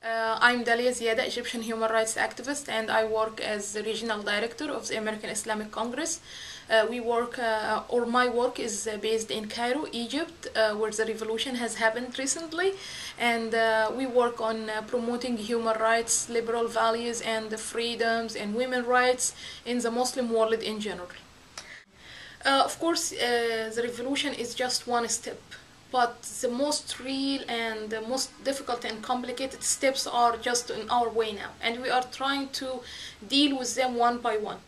I'm Dalia Ziada, Egyptian human rights activist, and I work as the regional director of the American Islamic Congress. My work is based in Cairo, Egypt, where the revolution has happened recently, and we work on promoting human rights, liberal values, and the freedoms and women's rights in the Muslim world in general. Of course, the revolution is just one step. But the most real and the most difficult and complicated steps are just in our way now, and we are trying to deal with them one by one.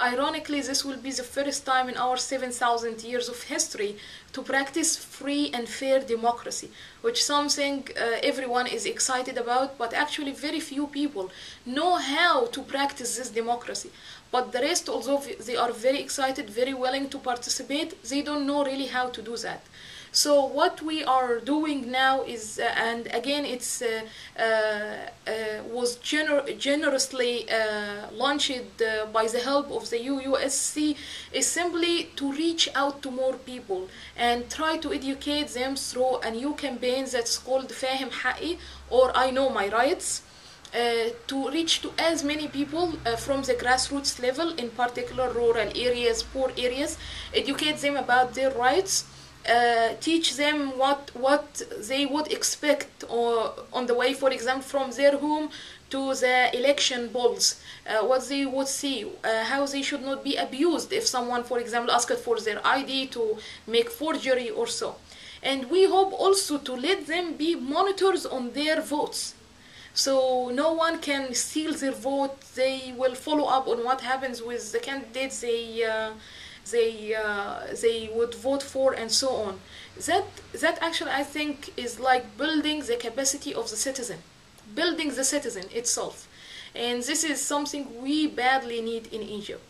Ironically, this will be the first time in our 7,000 years of history to practice free and fair democracy, which is something everyone is excited about, but actually very few people know how to practice this democracy. But the rest, although they are very excited, very willing to participate, they don't know really how to do that. So what we are doing now is, and again it's was generously launched by the help of the UUSC, is simply to reach out to more people and try to educate them through a new campaign that's called Fahem Haqi, or I Know My Rights, to reach to as many people from the grassroots level, in particular rural areas, poor areas, educate them about their rights, teach them what they would expect on the way, for example, from their home to the election polls, what they would see, how they should not be abused if someone, for example, asked for their ID to make forgery or so. And we hope also to let them be monitors on their votes. So no one can steal their vote. They will follow up on what happens with the candidates they would vote for, and so on. That actually, I think, is like building the capacity of the citizen, building the citizen itself. And this is something we badly need in Egypt.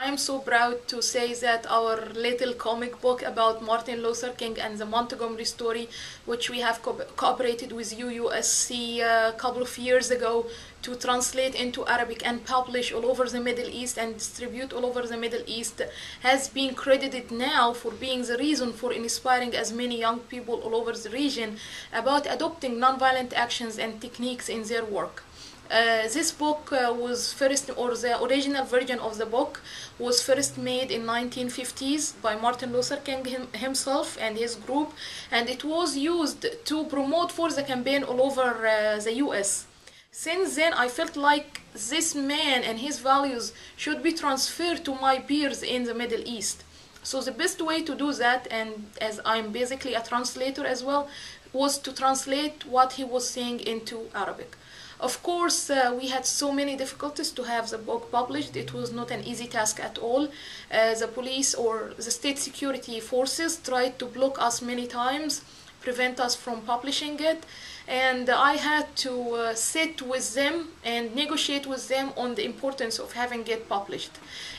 I'm so proud to say that our little comic book about Martin Luther King and the Montgomery story, which we have cooperated with UUSC a couple of years ago to translate into Arabic and publish all over the Middle East and distribute all over the Middle East, has been credited now for being the reason for inspiring as many young people all over the region about adopting nonviolent actions and techniques in their work. This book was first, or the original version of the book was first made in 1950s by Martin Luther King himself and his group, and it was used to promote for the campaign all over the US. Since then, I felt like this man and his values should be transferred to my peers in the Middle East. So the best way to do that, and as I'm basically a translator as well, was to translate what he was saying into Arabic. Of course, we had so many difficulties to have the book published. It was not an easy task at all. The police or the state security forces tried to block us many times, prevent us from publishing it, and I had to sit with them and negotiate with them on the importance of having it published.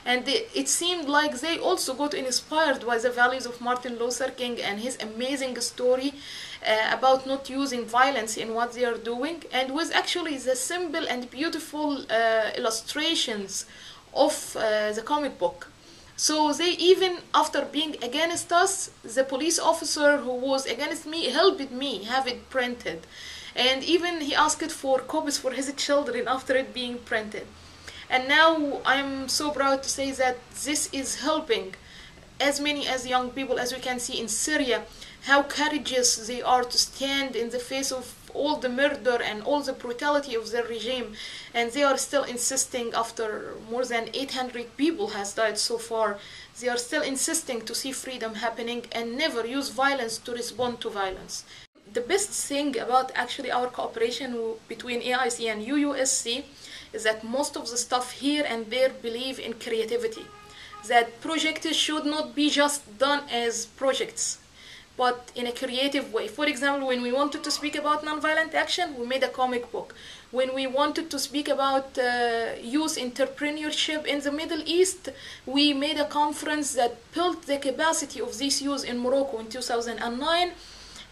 And it seemed like they also got inspired by the values of Martin Luther King and his amazing story about not using violence in what they are doing, and with actually the simple and beautiful illustrations of the comic book. So they, even after being against us, the police officer who was against me helped me have it printed. And even he asked for copies for his children after it being printed. And now I'm so proud to say that this is helping as many as young people, as we can see in Syria, how courageous they are to stand in the face of all the murder and all the brutality of their regime, and they are still insisting, after more than 800 people has died so far, they are still insisting to see freedom happening and never use violence to respond to violence. The best thing about actually our cooperation between AIC and UUSC is that most of the staff here and there believe in creativity, that projects should not be just done as projects, but in a creative way. For example, when we wanted to speak about nonviolent action, we made a comic book. When we wanted to speak about youth entrepreneurship in the Middle East, we made a conference that built the capacity of these youth in Morocco in 2009.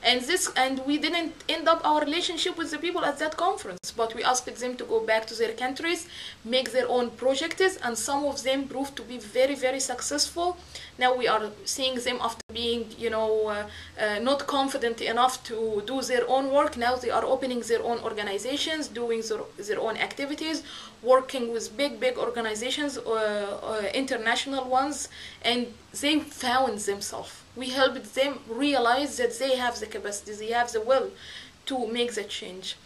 And we didn't end up our relationship with the people at that conference, but we asked them to go back to their countries, make their own projects, and some of them proved to be very, very successful. Now we are seeing them after being, not confident enough to do their own work. Now they are opening their own organizations, doing their own activities, working with big organizations, international ones, and they found themselves. We helped them realize that they have the capacity, they have the will to make the change.